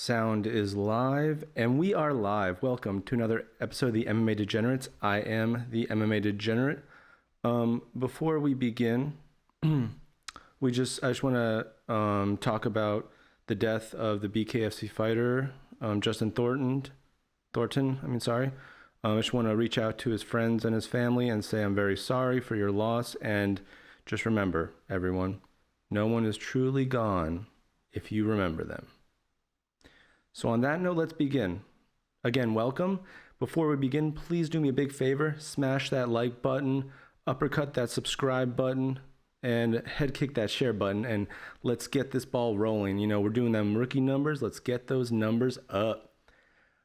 Sound is live, and we are live. Welcome to another episode of the MMA Degenerates. I am the MMA Degenerate. Before we begin, I just want to talk about the death of the BKFC fighter, Justin Thornton. I just want to reach out to his friends and his family and say I'm very sorry for your loss. And just remember, everyone, no one is truly gone if you remember them. So on that note, let's begin. Again, welcome. Before we begin, please do me a big favor. Smash that like button, uppercut that subscribe button, and head kick that share button. And let's get this ball rolling. You know, we're doing them rookie numbers. Let's get those numbers up.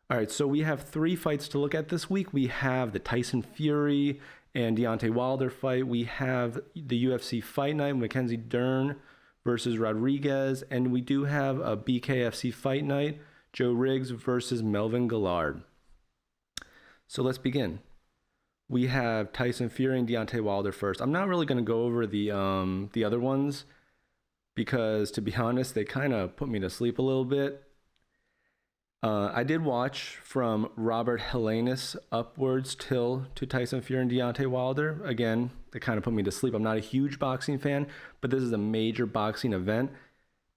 All right, so we have 3 fights to look at this week. We have the Tyson Fury and Deontay Wilder fight. We have the UFC Fight Night, Mackenzie Dern versus Rodriguez. And we do have a BKFC Fight Night, Joe Riggs versus Melvin Guillard. So let's begin. We have Tyson Fury and Deontay Wilder first. I'm not really going to go over the other ones because, to be honest, they kind of put me to sleep a little bit. I did watch from Robert Helenius upwards to Tyson Fury and Deontay Wilder. Again, they kind of put me to sleep. I'm not a huge boxing fan, but this is a major boxing event.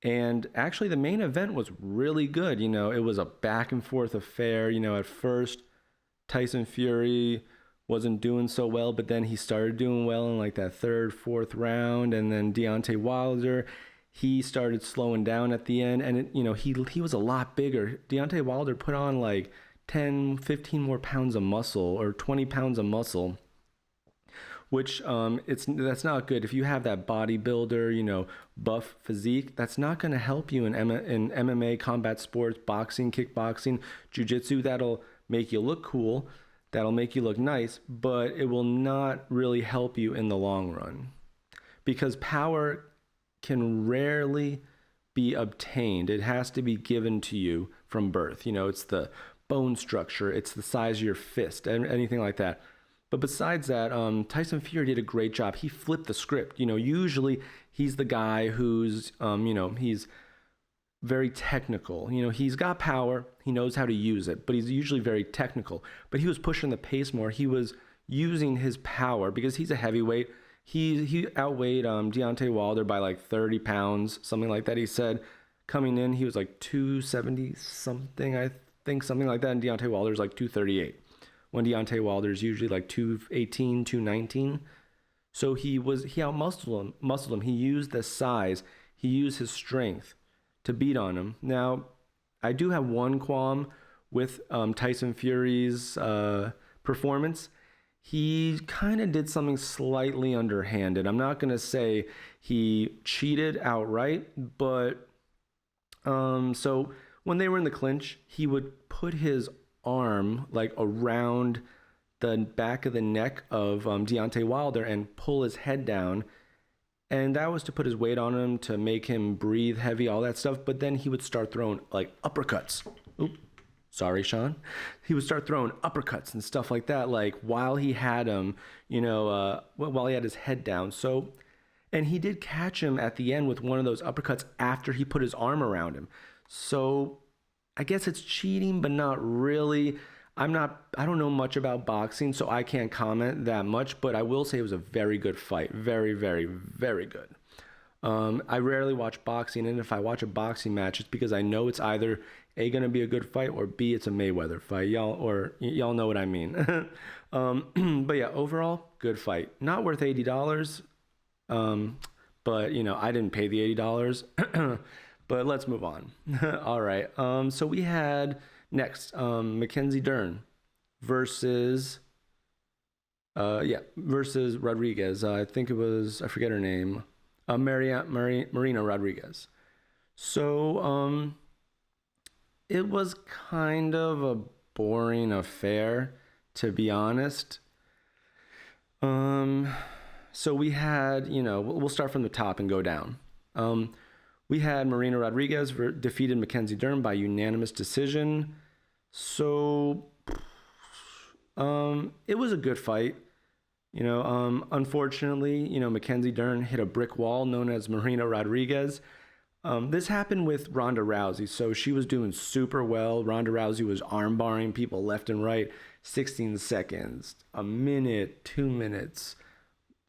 And actually, the main event was really good. You know, it was a back and forth affair. You know, at first, Tyson Fury wasn't doing so well, but then he started doing well in like that third, fourth round. And then Deontay Wilder, he started slowing down at the end. And, he was a lot bigger. Deontay Wilder put on like 10, 15 more pounds of muscle or 20 pounds of muscle, which that's not good. If you have that bodybuilder, buff physique, that's not going to help you in MMA, combat sports, boxing, kickboxing, jiu-jitsu. That'll make you look cool. That'll make you look nice, but it will not really help you in the long run because power can rarely be obtained. It has to be given to you from birth. It's the bone structure. It's the size of your fist, anything like that. But besides that, Tyson Fury did a great job. He flipped the script. Usually he's the guy who's, he's very technical. He's got power. He knows how to use it, but he's usually very technical. But he was pushing the pace more. He was using his power because he's a heavyweight. He outweighed Deontay Wilder by like 30 pounds, something like that. He said coming in, he was like 270 something, I think, something like that. And Deontay Wilder's like 238. When Deontay Wilder is usually like 218, 219. So he outmuscled him. He used the size. He used his strength to beat on him. Now, I do have one qualm with Tyson Fury's performance. He kind of did something slightly underhanded. I'm not going to say he cheated outright, but so when they were in the clinch, he would put his arm like around the back of the neck of Deontay Wilder and pull his head down, and that was to put his weight on him, to make him breathe heavy, all that stuff. But then he would start throwing like uppercuts. Oop, sorry, Sean. He would start throwing uppercuts and stuff like that, like while he had him, while he had his head down. So, and he did catch him at the end with one of those uppercuts after he put his arm around him. So I guess it's cheating, but not really. I don't know much about boxing, so I can't comment that much, but I will say it was a very good fight. Very, very, very good. I rarely watch boxing, and if I watch a boxing match, it's because I know it's either A, going to be a good fight, or B, it's a Mayweather fight. Y'all know what I mean. But yeah, overall, good fight. Not worth $80, but I didn't pay the $80. But let's move on. All right. So we had next Mackenzie Dern versus Rodriguez. I think it was, I forget her name, Marina Rodriguez. So it was kind of a boring affair, to be honest. So we had, we'll start from the top and go down. We had Marina Rodriguez defeated Mackenzie Dern by unanimous decision. So it was a good fight. Unfortunately, Mackenzie Dern hit a brick wall known as Marina Rodriguez. This happened with Ronda Rousey. So she was doing super well. Ronda Rousey was armbarring people left and right, 16 seconds, a minute, 2 minutes,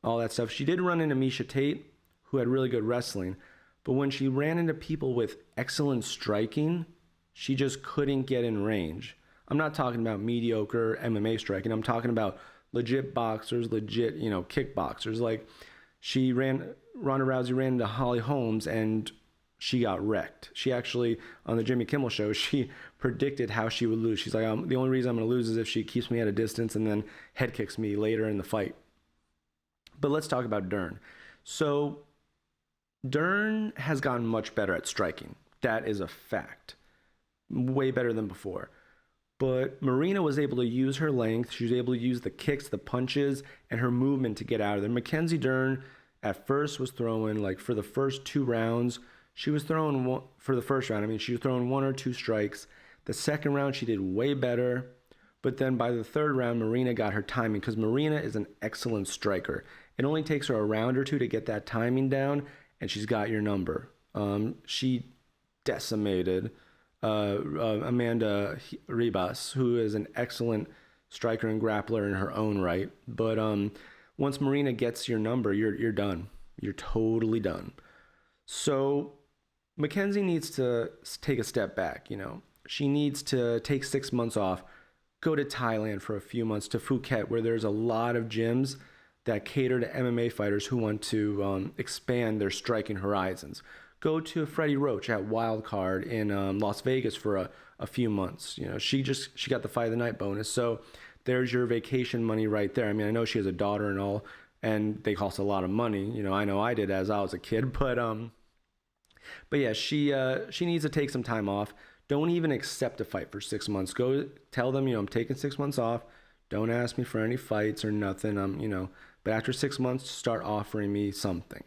all that stuff. She did run into Misha Tate, who had really good wrestling. But when she ran into people with excellent striking, she just couldn't get in range. I'm not talking about mediocre MMA striking. I'm talking about legit boxers, legit, kickboxers. Like Ronda Rousey ran into Holly Holmes and she got wrecked. She actually, on the Jimmy Kimmel show, she predicted how she would lose. She's like, the only reason I'm going to lose is if she keeps me at a distance and then head kicks me later in the fight. But let's talk about Dern. So Dern has gotten much better at striking. That is a fact. Way better than before. But Marina was able to use her length. She was able to use the kicks, the punches, and her movement to get out of there. Mackenzie Dern at first was throwing, like for the first 2 rounds, she was throwing for the first round. I mean, she was throwing 1 or 2 strikes. The second round, she did way better. But then by the third round, Marina got her timing because Marina is an excellent striker. It only takes her a round or 2 to get that timing down, and she's got your number. She decimated Amanda Ribas, who is an excellent striker and grappler in her own right. But once Marina gets your number, you're done. You're totally done. So Mackenzie needs to take a step back. She needs to take 6 months off, go to Thailand for a few months, to Phuket, where there's a lot of gyms that cater to MMA fighters who want to expand their striking horizons. Go to Freddie Roach at Wildcard in Las Vegas for a few months. She got the Fight of the Night bonus. So there's your vacation money right there. I mean, I know she has a daughter and all, and they cost a lot of money. I know I did as I was a kid, but yeah, she needs to take some time off. Don't even accept a fight for 6 months. Go tell them, I'm taking 6 months off. Don't ask me for any fights or nothing. But after 6 months, start offering me something.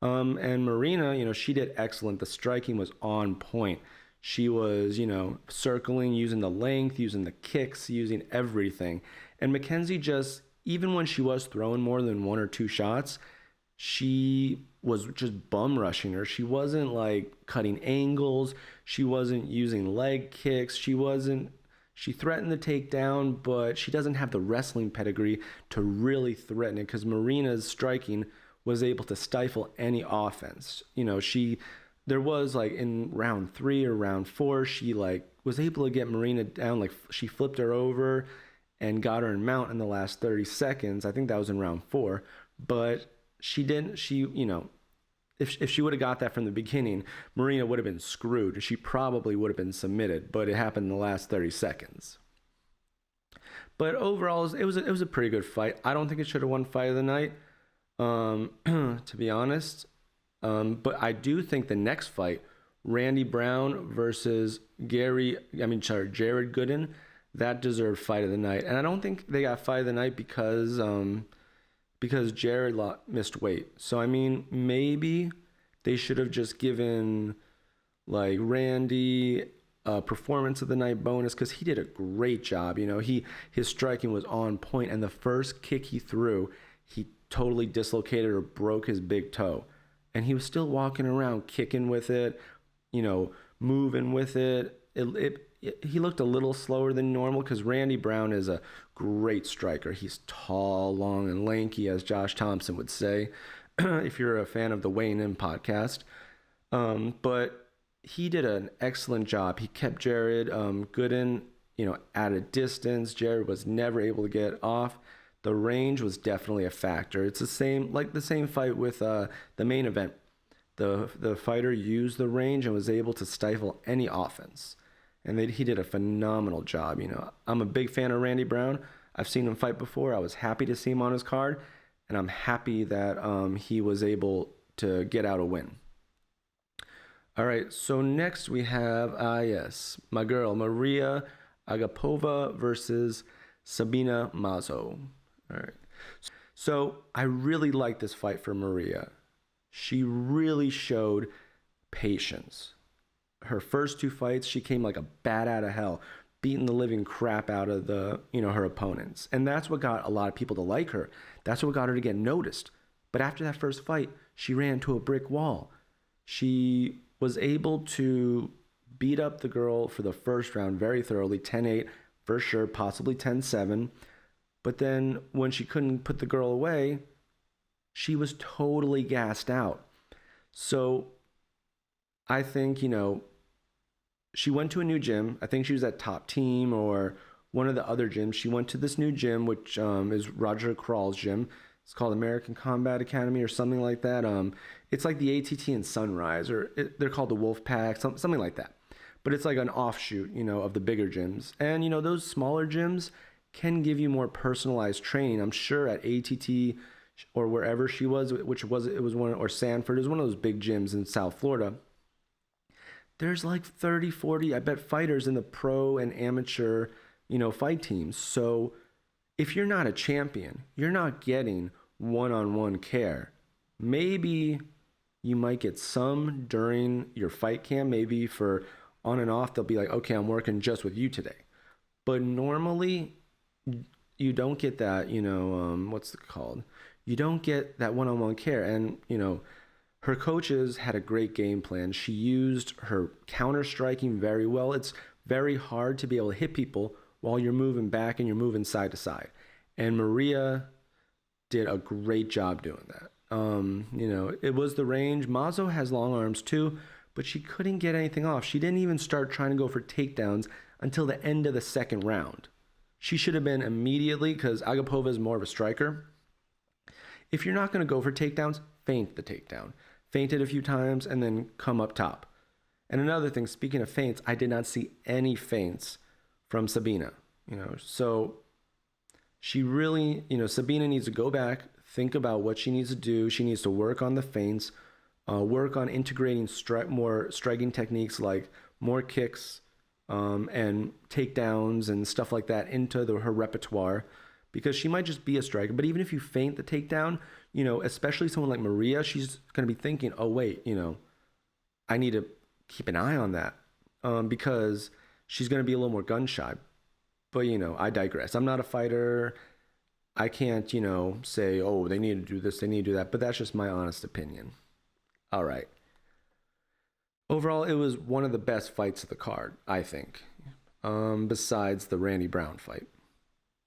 And Marina, she did excellent. The striking was on point. She was, circling, using the length, using the kicks, using everything. And Mackenzie just, even when she was throwing more than 1 or 2 shots, she was just bum rushing her. She wasn't like cutting angles. She wasn't using leg kicks. She threatened the takedown, but she doesn't have the wrestling pedigree to really threaten it because Marina's striking was able to stifle any offense. There was like in round 3 or round 4, she was able to get Marina down. Like she flipped her over and got her in mount in the last 30 seconds. I think that was in round 4, but she didn't, if she would have got that from the beginning, Marina would have been screwed. She probably would have been submitted, but it happened in the last 30 seconds. But overall, it was a pretty good fight. I don't think it should have won Fight of the Night, to be honest. But I do think the next fight, Randy Brown versus Jared Gooden, that deserved Fight of the Night. And I don't think they got Fight of the Night because Jared missed weight. So, I mean, maybe they should have just given, like, Randy a Performance of the Night bonus because he did a great job. His striking was on point, and the first kick he threw, he totally dislocated or broke his big toe. And he was still walking around, kicking with it, moving with it. He looked a little slower than normal because Randy Brown is a great striker. He's tall, long, and lanky, as Josh Thompson would say, if you're a fan of the Weighing In podcast. But he did an excellent job. He kept Jared Gooden, at a distance. Jared was never able to get off. The range was definitely a factor. It's the same fight with the main event. The fighter used the range and was able to stifle any offense. And he did a phenomenal job. I'm a big fan of Randy Brown. I've seen him fight before. I was happy to see him on his card. And I'm happy that he was able to get out a win. All right, so next we have, my girl, Maria Agapova versus Sabina Mazo. All right. So I really like this fight for Maria. She really showed patience. Her first 2 fights, she came like a bat out of hell, beating the living crap out of her opponents. And that's what got a lot of people to like her. That's what got her to get noticed. But after that first fight, she ran into a brick wall. She was able to beat up the girl for the first round very thoroughly, 10-8 for sure, possibly 10-7. But then when she couldn't put the girl away, she was totally gassed out. So I think, she went to a new gym. I think she was at Top Team or one of the other gyms. She went to this new gym, which is Roger Crawl's gym. It's called American Combat Academy or something like that. It's like the ATT and Sunrise, or they're called the Wolf Pack, something like that. But it's like an offshoot, of the bigger gyms. And, those smaller gyms can give you more personalized training. I'm sure at ATT or wherever she was, it was one, or Sanford, it was one of those big gyms in South Florida. There's like 30, 40, I bet, fighters in the pro and amateur, fight teams. So if you're not a champion, you're not getting one-on-one care. Maybe you might get some during your fight camp. Maybe for on and off, they'll be like, okay, I'm working just with you today. But normally, you don't get that, what's it called? You don't get that one-on-one care. And, her coaches had a great game plan. She used her counter striking very well. It's very hard to be able to hit people while you're moving back and you're moving side to side. And Maria did a great job doing that. It was the range. Mazo has long arms too, but she couldn't get anything off. She didn't even start trying to go for takedowns until the end of the second round. She should have been immediately, because Agapova is more of a striker. If you're not going to go for takedowns, feint the takedown. Feint it a few times and then come up top. And another thing, speaking of feints, I did not see any feints from Sabina. So she really, Sabina needs to go back, think about what she needs to do. She needs to work on the feints, work on integrating more striking techniques like more kicks and takedowns and stuff like that into her repertoire, because she might just be a striker. But even if you feint the takedown, especially someone like Maria, she's going to be thinking, oh, wait, I need to keep an eye on that because she's going to be a little more gun shy. But, I digress. I'm not a fighter. I can't, say, oh, they need to do this, they need to do that. But that's just my honest opinion. All right. Overall, it was one of the best fights of the card, I think, besides the Randy Brown fight.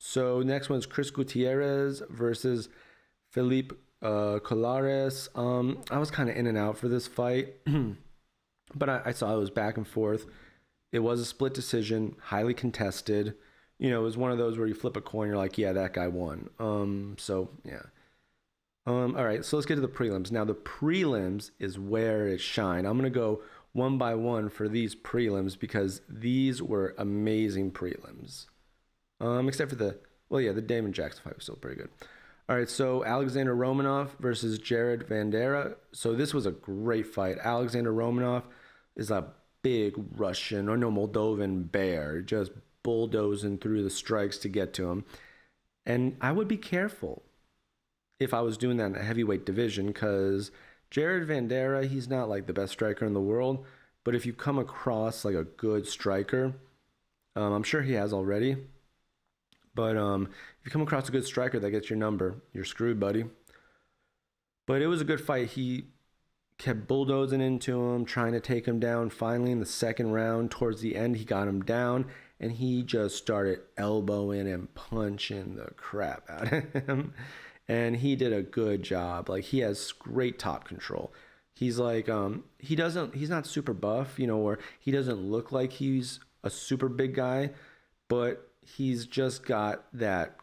So next one's Chris Gutierrez versus Felipe Colares. I was kind of in and out for this fight, but I saw it was back and forth. It was a split decision, highly contested. It was one of those where you flip a coin, you're like, yeah, that guy won. So yeah. All right, so let's get to the prelims. Now the prelims is where it shined. I'm gonna go one by one for these prelims because these were amazing prelims. Except for the Damon Jackson fight was still pretty good. All right, so Alexander Romanov versus Jared Vanderaa. So this was a great fight. Alexander Romanov is a big Russian, or no, Moldovan bear, just bulldozing through the strikes to get to him. And I would be careful if I was doing that in the heavyweight division, because Jared Vanderaa, he's not like the best striker in the world, but if you come across like a good striker, I'm sure he has already, but if you come across a good striker that gets your number, you're screwed, buddy. But it was a good fight. He kept bulldozing into him, trying to take him down. Finally, in the second round, towards the end, he got him down, and he just started elbowing and punching the crap out of him. And he did a good job. Like, he has great top control. He's like, he's not super buff, or he doesn't look like he's a super big guy, but he's just got that,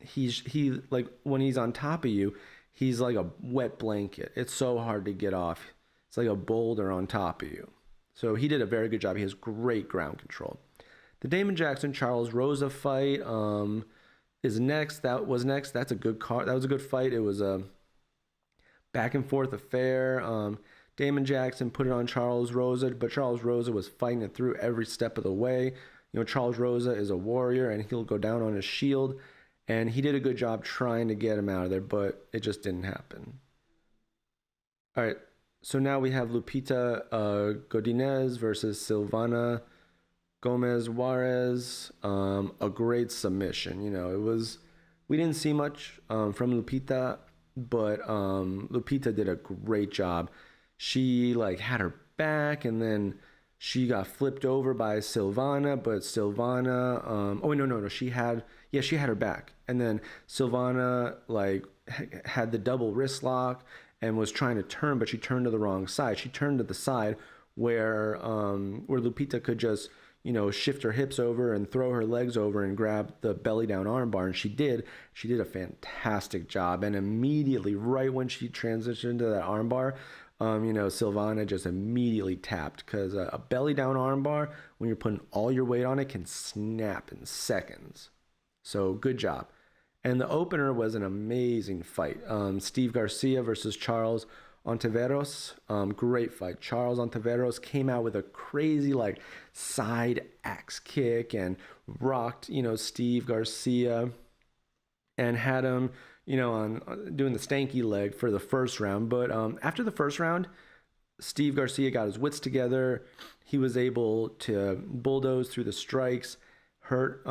he like when he's on top of you, he's like a wet blanket. It's so hard to get off. It's like a boulder on top of you. So he did a very good job. He has great ground control. The Damon Jackson Charles Rosa fight is next. That's a good card. That was a good fight. It was a back and forth affair. Damon Jackson put it on Charles Rosa, but Charles Rosa was fighting it through every step of the way. Charles Rosa is a warrior, and he'll go down on his shield, and he did a good job trying to get him out of there, but it just didn't happen. All right, so now we have Lupita Godinez versus Silvana Gomez Juarez. A great submission. We didn't see much from Lupita, but Lupita did a great job. she like had her back, and then she got flipped over by Silvana, but Silvana, oh no, she had her back, and then Silvana like had the double wrist lock and was trying to turn, but she turned to the wrong side. She turned to the side where Lupita could just shift her hips over and throw her legs over and grab the belly down armbar, and she did. She did a fantastic job, and immediately, right when she transitioned to that armbar, Silvana just immediately tapped, because a belly down armbar, when you're putting all your weight on it, can snap in seconds. So good job. And the opener was an amazing fight. Steve Garcia versus Charles Ontiveros. Great fight. Charles Ontiveros came out with a crazy like side axe kick and rocked, Steve Garcia, and had him, on doing the stanky leg for the first round. But after the first round, Steve Garcia got his wits together. He was able to bulldoze through the strikes, hurt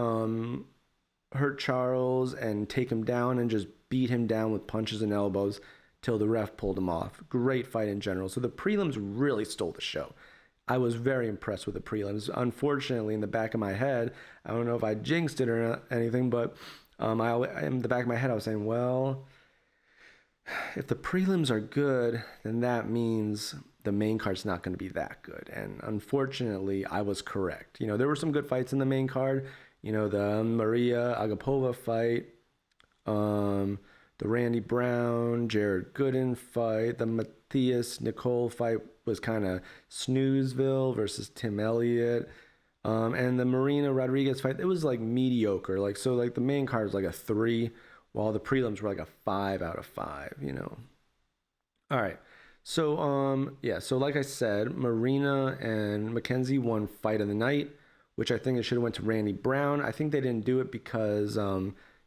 Charles and take him down, and just beat him down with punches and elbows till the ref pulled him off. Great fight in general. So the prelims really stole the show. I was very impressed with the prelims. Unfortunately, in the back of my head, I don't know if I jinxed it or anything, but in the back of my head, I was saying, well, if the prelims are good, then that means the main card's not going to be that good. And unfortunately, I was correct. There were some good fights in the main card. The Maria Agapova fight, the Randy Brown, Jared Gooden fight, the Matthias Nicole fight was kind of Snoozeville versus Tim Elliott, and the Marina Rodriguez fight, it was like mediocre. Like, so like the main card was like a 3, while the prelims were like a 5 out of 5, All right. So, so like I said, Marina and Mackenzie won fight of the night, which I think it should have went to Randy Brown. I think they didn't do it because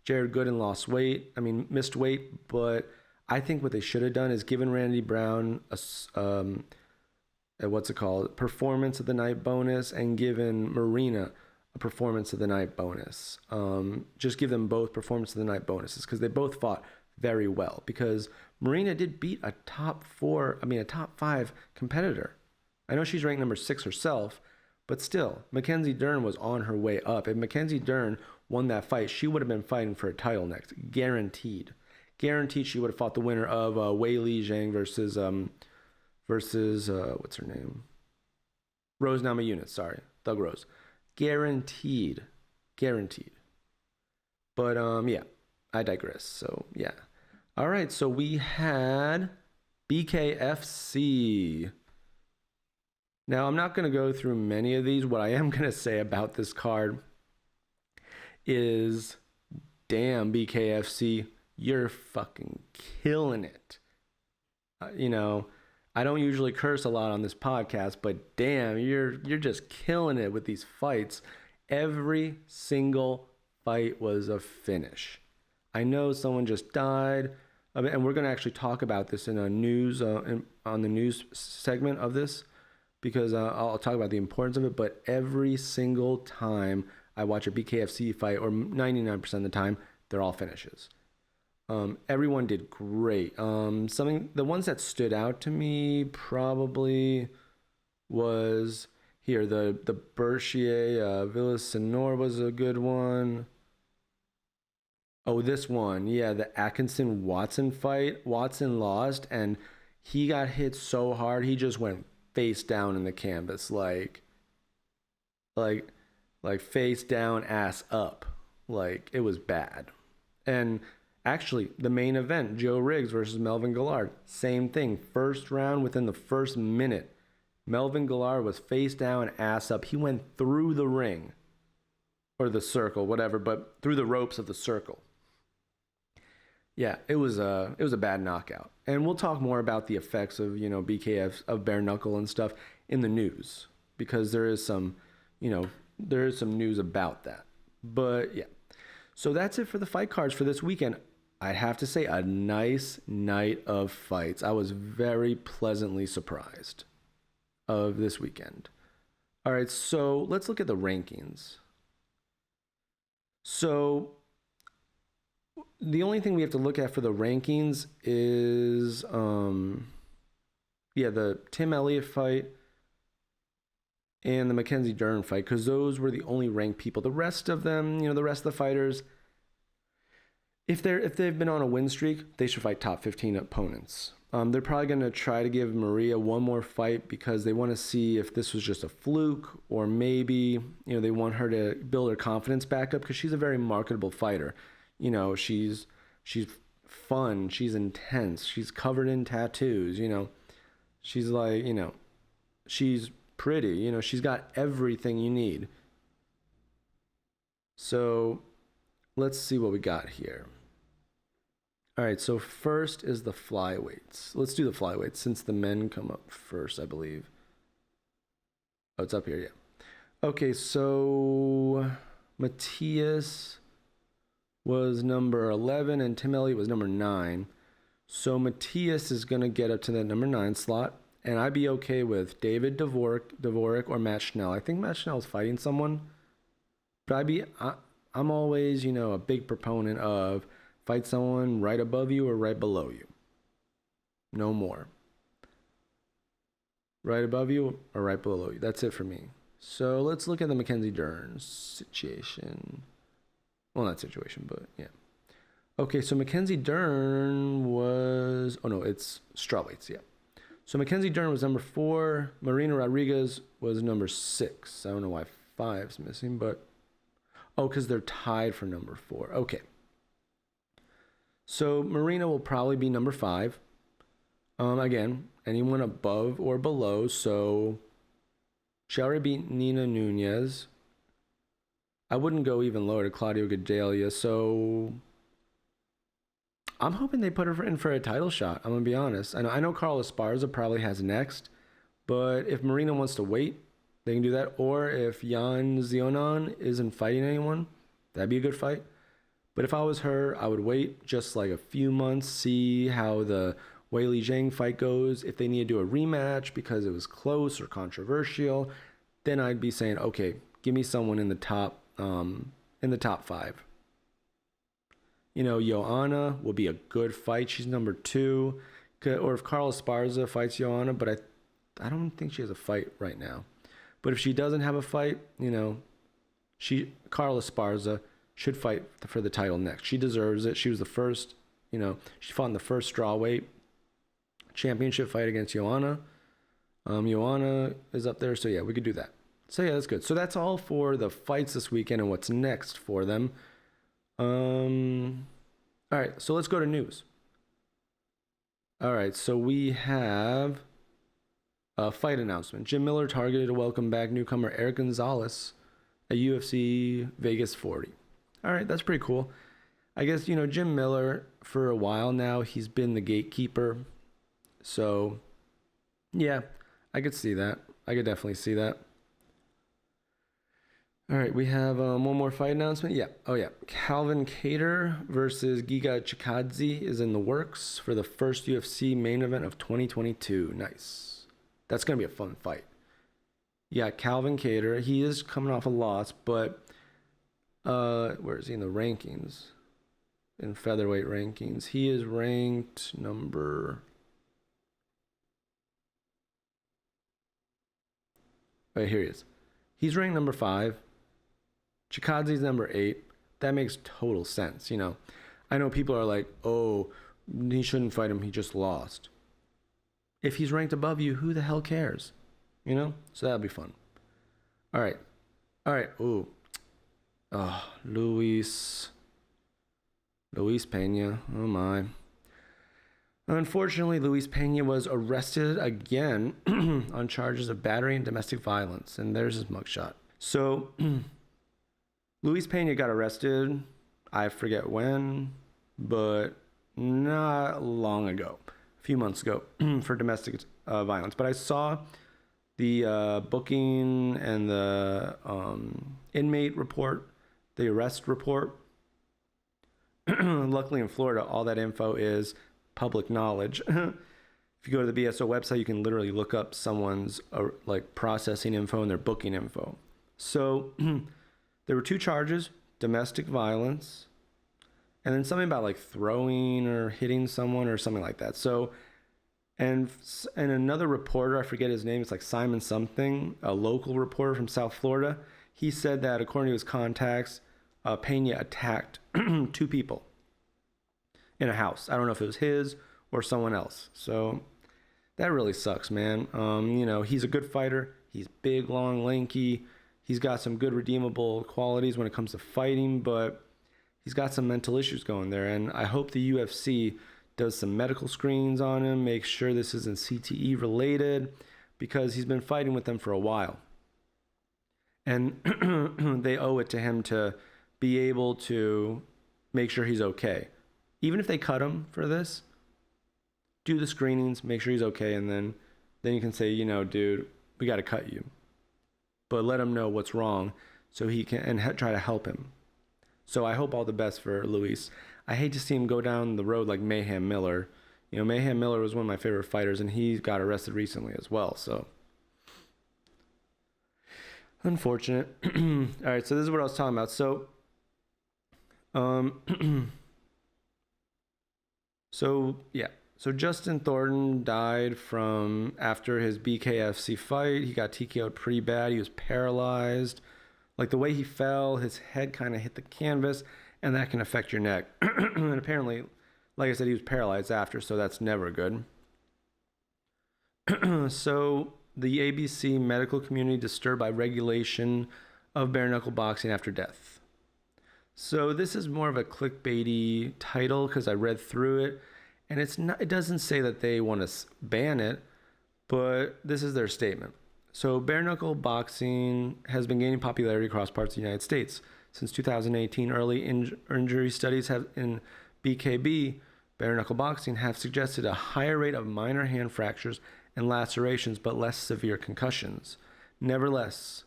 Jared Gooden missed weight, but I think what they should have done is given Randy Brown a performance of the night bonus, and given Marina a performance of the night bonus. Just give them both performance of the night bonuses, because they both fought very well, because Marina did beat a top 5 competitor. I know she's ranked number 6 herself, but still, Mackenzie Dern was on her way up. If Mackenzie Dern won that fight, she would have been fighting for a title next. Guaranteed. Guaranteed she would have fought the winner of Weili Zhang versus what's her name? Rose Namajunas, sorry. Thug Rose. Guaranteed. But I digress. So yeah. All right, so we had BKFC. Now, I'm not going to go through many of these. What I am going to say about this card is, damn, BKFC, you're fucking killing it. I don't usually curse a lot on this podcast, but damn, you're just killing it with these fights. Every single fight was a finish. I know someone just died, and we're going to actually talk about this in a news on the news segment of this, because I'll talk about the importance of it. But every single time I watch a BKFC fight, or 99% of the time, they're all finishes. Everyone did great. The ones that stood out to me probably was here, the Berchier Villasenor was a good one. Oh, this one, yeah, the Atkinson Watson fight. Watson lost, and he got hit so hard he just went face down in the canvas, like face down, ass up. Like, it was bad. And actually, the main event, Joe Riggs versus Melvin Guillard, same thing. First round, within the first minute, Melvin Guillard was face down, ass up. He went through the ring, or the circle, whatever, but through the ropes of the circle. Yeah, it was a bad knockout. And we'll talk more about the effects of, BKF, of bare knuckle and stuff in the news, because there is some news about that. But yeah. So that's it for the fight cards for this weekend. I have to say, a nice night of fights. I was very pleasantly surprised of this weekend. All right, so let's look at the rankings. So the only thing we have to look at for the rankings is Yeah, the Tim Elliott fight and the Mackenzie Dern fight, because those were the only ranked people. The rest of them, the rest of the fighters, if they've been on a win streak, they should fight top 15 opponents. They're probably going to try to give Maria one more fight because they want to see if this was just a fluke, or maybe they want her to build her confidence back up, because she's a very marketable fighter. She's fun, she's intense, she's covered in tattoos. She's like she's pretty. She's got everything you need. So let's see what we got here. All right, so first is the flyweights. Let's do the flyweights since the men come up first, I believe. Oh, it's up here, yeah. Okay, so Matthias was number 11 and Tim Elliott was number 9. So Matthias is going to get up to that number 9 slot, and I'd be okay with David Dvorak or Matt Schnell. I think Matt Schnell is fighting someone, but I'm always, a big proponent of fight someone right above you or right below you. No more. Right above you or right below you. That's it for me. So let's look at the Mackenzie Dern situation. Well, not situation, but yeah. Okay, so Mackenzie Dern was... Oh, no, it's strawweights, yeah. So Mackenzie Dern was number 4. Marina Rodriguez was number 6. I don't know why 5's missing, but... Oh, because they're tied for number 4. Okay. So Marina will probably be number 5. Again, anyone above or below. So she already beat Nina Nunez. I wouldn't go even lower to Claudio Gadelha. So I'm hoping they put her in for a title shot. I'm going to be honest. I know Carl Esparza probably has next. But if Marina wants to wait, they can do that. Or if Jan Zionan isn't fighting anyone, that'd be a good fight. But if I was her, I would wait just like a few months, see how the Weili Zhang fight goes. If they need to do a rematch because it was close or controversial, then I'd be saying, okay, give me someone in the top 5. Joanna will be a good fight. She's number 2. Or if Carl Esparza fights Joanna, but I don't think she has a fight right now. But if she doesn't have a fight, Carl Esparza should fight for the title next. She deserves it. She was the first, she fought in the first strawweight championship fight against Joanna. Joanna is up there, so yeah, we could do that. So yeah, that's good. So that's all for the fights this weekend and what's next for them. All right, so let's go to news. All right, so we have a fight announcement. Jim Miller targeted to welcome back newcomer Eric Gonzalez at UFC Vegas 40. All right, that's pretty cool. I guess, Jim Miller, for a while now, he's been the gatekeeper. So, yeah, I could see that. I could definitely see that. All right, we have one more fight announcement. Yeah. Oh, yeah. Calvin Kattar versus Giga Chikadze is in the works for the first UFC main event of 2022. Nice. That's going to be a fun fight. Yeah, Calvin Kattar, he is coming off a loss, but where is he in the rankings? In featherweight rankings. He is ranked number... Right, here he is. He's ranked number 5. Chikadze's number 8. That makes total sense, I know people are like, oh, he shouldn't fight him, he just lost. If he's ranked above you, who the hell cares? So that'll be fun. All right. Ooh. Oh, Luis Pena. Oh my. Unfortunately, Luis Pena was arrested again on charges of battery and domestic violence. And there's his mugshot. So, Luis Pena got arrested. I forget when, but not long ago. A few months ago for domestic violence. But I saw the booking and the inmate report, the arrest report. Luckily in Florida, all that info is public knowledge. If you go to the BSO website, you can literally look up someone's processing info and their booking info. So there were 2 charges, domestic violence, and then something about throwing or hitting someone or something like that. So And another reporter, I forget his name, it's like Simon something, a local reporter from South Florida. He said that according to his contacts, Pena attacked two people in a house. I don't know if it was his or someone else. So that really sucks, man. He's a good fighter. He's big, long, lanky. He's got some good redeemable qualities when it comes to fighting, but he's got some mental issues going there. And I hope the UFC does some medical screens on him, make sure this isn't CTE related, because he's been fighting with them for a while. And they owe it to him to be able to make sure he's okay. Even if they cut him for this, do the screenings, make sure he's okay, and then you can say, dude, we got to cut you. But let him know what's wrong so he can and try to help him. So I hope all the best for Luis. I hate to see him go down the road like Mayhem Miller. Mayhem Miller was one of my favorite fighters, and he got arrested recently as well. So unfortunate. All right, so this is what I was talking about. So, So Justin Thornton died from after his BKFC fight. He got TKO'd pretty bad. He was paralyzed. Like the way he fell, his head kind of hit the canvas, and that can affect your neck. And apparently, like I said, he was paralyzed after, so that's never good. So the ABC medical community disturbed by regulation of bare knuckle boxing after death. So this is more of a clickbaity title because I read through it. And it doesn't say that they want to ban it, but this is their statement. So bare knuckle boxing has been gaining popularity across parts of the United States. Since 2018, early injury studies in BKB, bare knuckle boxing, have suggested a higher rate of minor hand fractures and lacerations, but less severe concussions. Nevertheless,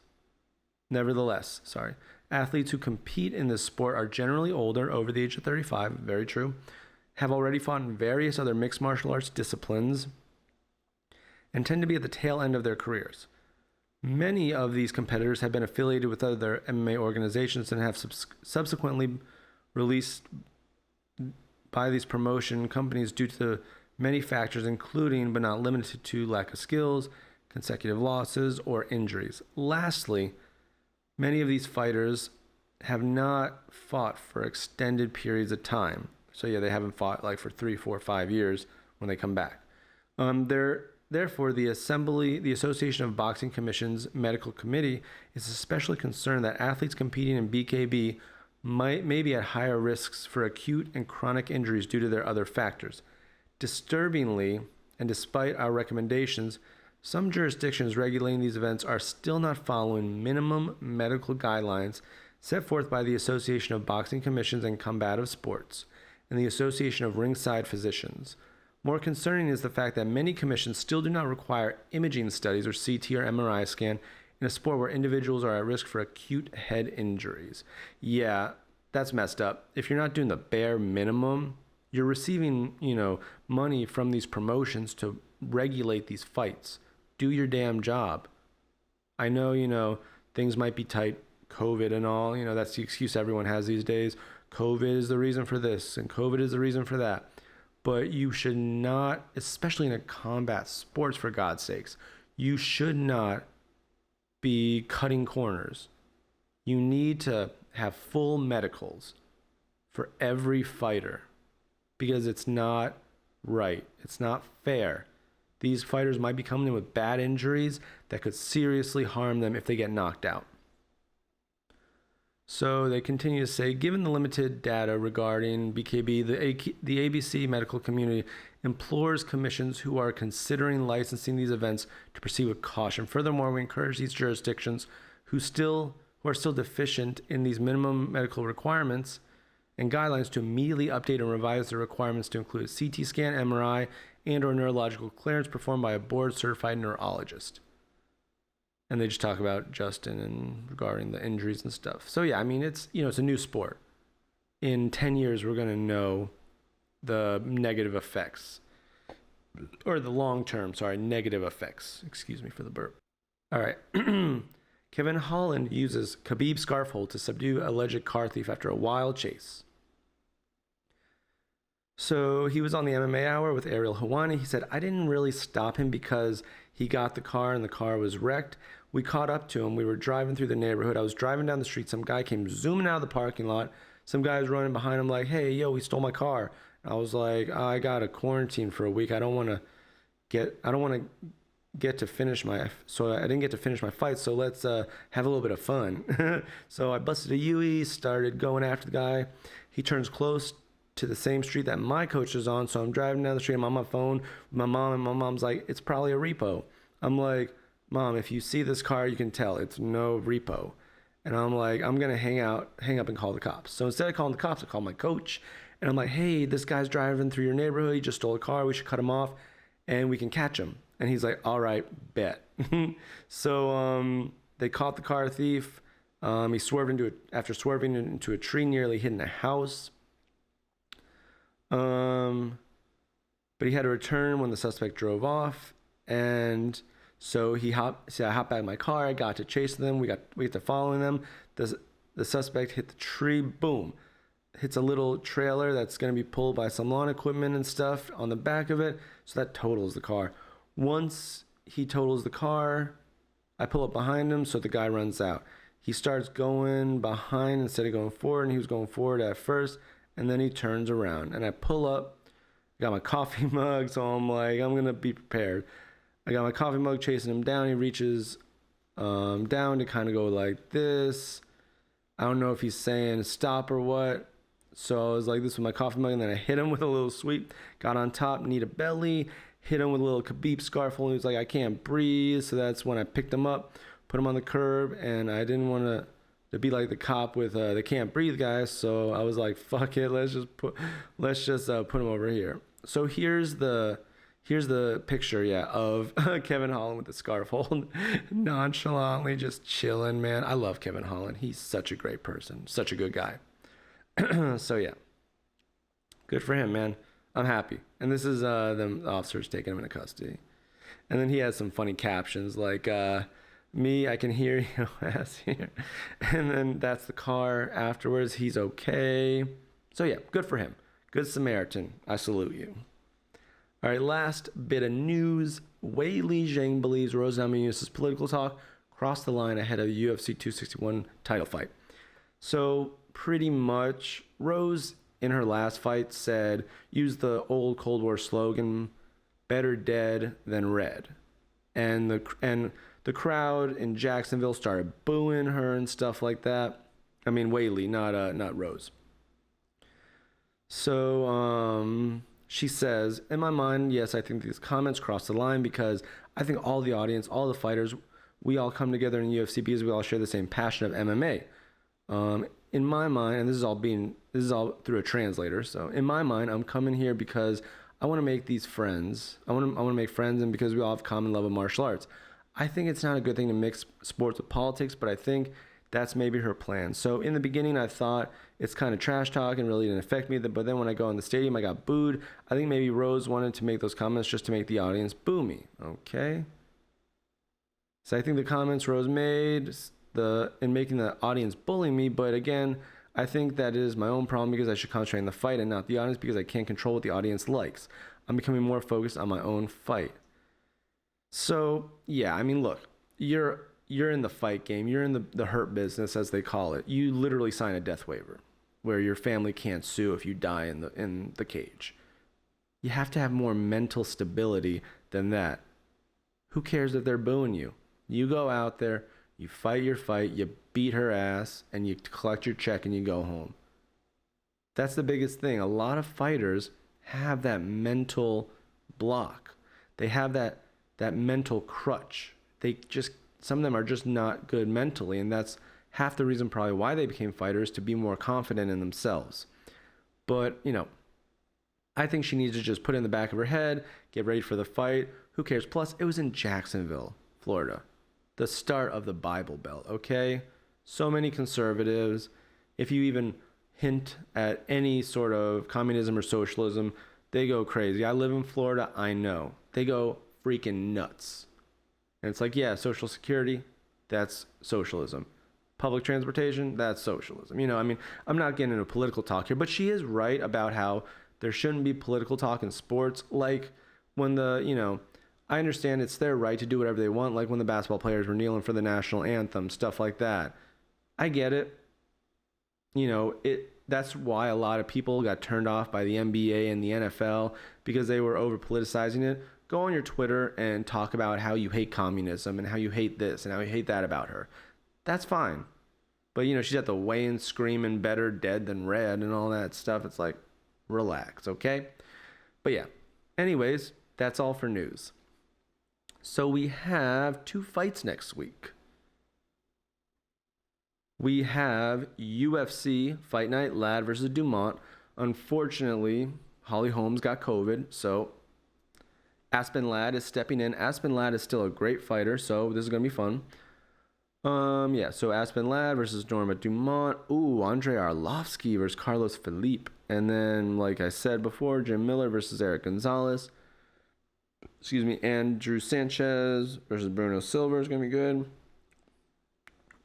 athletes who compete in this sport are generally older, over the age of 35, very true, have already fought in various other mixed martial arts disciplines, and tend to be at the tail end of their careers. Many of these competitors have been affiliated with other MMA organizations and have subsequently released by these promotion companies due to many factors, including but not limited to lack of skills, consecutive losses, or injuries. Lastly, many of these fighters have not fought for extended periods of time. So yeah, they haven't fought like for 3, 4, 5 years when they come back. Therefore, the Association of Boxing Commissions Medical Committee is especially concerned that athletes competing in BKB may be at higher risks for acute and chronic injuries due to their other factors. Disturbingly, and despite our recommendations, some jurisdictions regulating these events are still not following minimum medical guidelines set forth by the Association of Boxing Commissions and Combative Sports and the Association of Ringside Physicians. More concerning is the fact that many commissions still do not require imaging studies or CT or MRI scan in a sport where individuals are at risk for acute head injuries. Yeah, that's messed up. If you're not doing the bare minimum, you're receiving, money from these promotions to regulate these fights. Do your damn job. I know, things might be tight, COVID and all, that's the excuse everyone has these days. COVID is the reason for this, and COVID is the reason for that. But you should not, especially in a combat sports, for God's sakes, you should not be cutting corners. You need to have full medicals for every fighter because it's not right. It's not fair. These fighters might be coming in with bad injuries that could seriously harm them if they get knocked out. So they continue to say, given the limited data regarding BKB, the ABC medical community implores commissions who are considering licensing these events to proceed with caution. Furthermore, we encourage these jurisdictions who are still deficient in these minimum medical requirements and guidelines to immediately update and revise their requirements to include a CT scan, MRI, and or neurological clearance performed by a board-certified neurologist. And they just talk about Justin and regarding the injuries and stuff. So yeah, it's a new sport. In 10 years, we're going to know the negative effects, or the long-term, negative effects. Excuse me for the burp. All right. Kevin Holland uses Khabib scarf hold to subdue alleged car thief after a wild chase. So he was on the MMA Hour with Ariel Hawani. He said, I didn't really stop him because he got the car and the car was wrecked. We caught up to him. We were driving through the neighborhood. I was driving down the street. Some guy came zooming out of the parking lot. Some guy was running behind him like, hey, yo, he stole my car. I was like, I got a quarantine for a week. I don't want to get to finish my, so I didn't get to finish my fight. So let's have a little bit of fun. So I busted a Yui, started going after the guy. He turns close to the same street that my coach is on. So I'm driving down the street. I'm on my phone with my mom, and my mom's like, it's probably a repo. I'm like, Mom, if you see this car, you can tell it's no repo. And I'm like, I'm going to hang up and call the cops. So instead of calling the cops, I call my coach. And I'm like, hey, this guy's driving through your neighborhood. He just stole a car. We should cut him off and we can catch him. And he's like, all right, bet. So they caught the car thief. He swerved after swerving into a tree, nearly hitting a house. But he had to return when the suspect drove off. And so I hopped back in my car. I got to chase them. We got to following them. The suspect hit the tree. Boom. Hits a little trailer that's going to be pulled by some lawn equipment and stuff on the back of it. So that totals the car. Once he totals the car, I pull up behind him, so the guy runs out. He starts going behind instead of going forward, and he was going forward at first, and then he turns around. And I pull up, got my coffee mug, so I'm like, I'm going to be prepared. I got my coffee mug chasing him down. He reaches down to kind of go like this. I don't know if he's saying stop or what. So I was like this with my coffee mug, and then I hit him with a little sweep. Got on top, knee to belly, hit him with a little Khabib scarf. And he was like, I can't breathe. So that's when I picked him up, put him on the curb, and I didn't want to be like the cop with the can't breathe guys. So I was like, fuck it, let's just put him over here. So here's the picture, of Kevin Holland with the scarf hold, nonchalantly just chilling, man. I love Kevin Holland. He's such a great person, such a good guy. So yeah, good for him, man. I'm happy. And this is the officers taking him into custody. And then he has some funny captions like, me, I can hear you, ass here. And then that's the car afterwards. He's okay. So yeah, good for him. Good Samaritan. I salute you. All right, last bit of news. Wei Li Zhang believes Rose Namajunas' political talk crossed the line ahead of the UFC 261 title fight. So pretty much, Rose in her last fight used the old Cold War slogan, better dead than red. And the crowd in Jacksonville started booing her and stuff like that. I mean, Wei Li, not Rose. So she says, in my mind, yes, I think these comments cross the line because I think all the audience, all the fighters, we all come together in UFC because we all share the same passion of MMA. In my mind, and this is all through a translator. So in my mind, I'm coming here because I want to make these friends. I want to make friends, and because we all have common love of martial arts. I think it's not a good thing to mix sports with politics, but I think that's maybe her plan. So in the beginning, I thought it's kind of trash talk and really didn't affect me. But then when I go in the stadium, I got booed. I think maybe Rose wanted to make those comments just to make the audience boo me. Okay. So I think the comments Rose made in making the audience bully me. But again, I think that is my own problem because I should concentrate on the fight and not the audience because I can't control what the audience likes. I'm becoming more focused on my own fight. So yeah, I mean, look, you're in the fight game. You're in the hurt business, as they call it. You literally sign a death waiver where your family can't sue if you die in the cage. You have to have more mental stability than that. Who cares if they're booing you? You go out there, you fight your fight, you beat her ass, and you collect your check and you go home. That's the biggest thing. A lot of fighters have that mental block. They have that mental crutch. Some of them are just not good mentally, and that's half the reason probably why they became fighters, to be more confident in themselves. But, I think she needs to just put it in the back of her head, get ready for the fight. Who cares? Plus, it was in Jacksonville, Florida, the start of the Bible Belt, okay? So many conservatives. If you even hint at any sort of communism or socialism, they go crazy. I live in Florida, I know. They go freaking nuts. And it's like, yeah, Social Security, that's socialism. Public transportation, that's socialism. I'm not getting into political talk here, but she is right about how There shouldn't be political talk in sports. Like when I understand it's their right to do whatever they want, like when the basketball players were kneeling for the national anthem, stuff like that. I get it. That's why a lot of people got turned off by the NBA and the NFL because they were over politicizing it. Go on your Twitter and talk about how you hate communism and how you hate this and how you hate that about her. That's fine. But, she's at the weigh-in screaming better dead than red and all that stuff. It's like, relax, okay? But yeah, anyways, that's all for news. So we have 2 fights next week. We have UFC Fight Night, Ladd versus Dumont. Unfortunately, Holly Holmes got COVID, so Aspen Ladd is stepping in. Aspen Ladd is still a great fighter, so this is going to be fun. So Aspen Ladd versus Norma Dumont. Ooh, Andrei Arlovsky versus Carlos Felipe. And then, like I said before, Jim Miller versus Eric Gonzalez. Andrew Sanchez versus Bruno Silva is going to be good.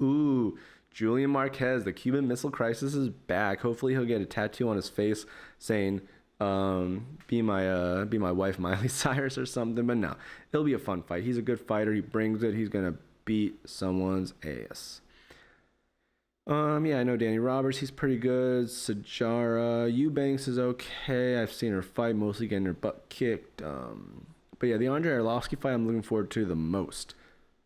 Ooh, Julian Marquez, the Cuban Missile Crisis is back. Hopefully he'll get a tattoo on his face saying, be my wife Miley Cyrus or something. But no, it'll be a fun fight. He's a good fighter. He brings it. He's going to beat someone's ass. I know Danny Roberts. He's pretty good. Sajara Eubanks is okay. I've seen her fight, mostly getting her butt kicked. But yeah, the Andrei Arlovsky fight I'm looking forward to the most.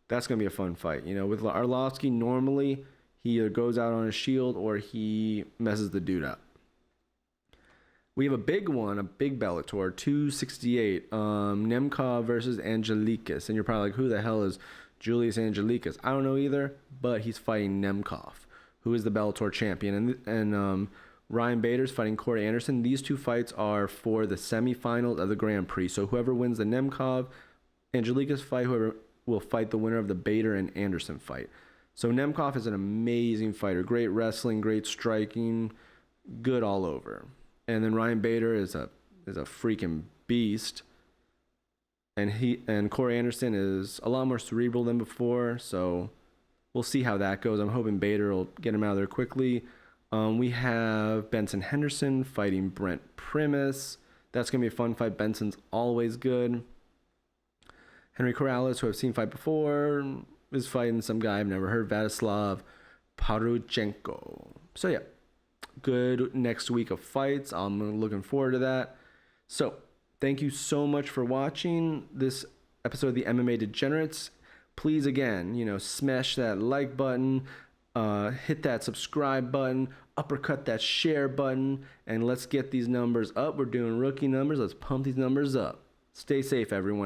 That's going to be a fun fight. With Arlovsky, normally he either goes out on a shield or he messes the dude up. We have a big one, a big Bellator, 268, Nemkov versus Angelikas. And you're probably like, who the hell is Julius Angelikas? I don't know either, but he's fighting Nemkov, who is the Bellator champion. And Ryan Bader's fighting Corey Anderson. These 2 fights are for the semifinals of the Grand Prix. So whoever wins the Nemkov Angelikas fight, whoever will fight the winner of the Bader and Anderson fight. So Nemkov is an amazing fighter. Great wrestling, great striking, good all over. And then Ryan Bader is a freaking beast. And Corey Anderson is a lot more cerebral than before. So we'll see how that goes. I'm hoping Bader will get him out of there quickly. We have Benson Henderson fighting Brent Primus. That's going to be a fun fight. Benson's always good. Henry Corrales, who I've seen fight before, is fighting some guy I've never heard, Vladislav Paruchenko. So yeah, good next week of fights. I'm looking forward to that. So thank you so much for watching this episode of the MMA Degenerates. Please, again, smash that like button, hit that subscribe button, uppercut that share button, and let's get these numbers up. We're doing rookie numbers. Let's pump these numbers up. Stay safe, everyone.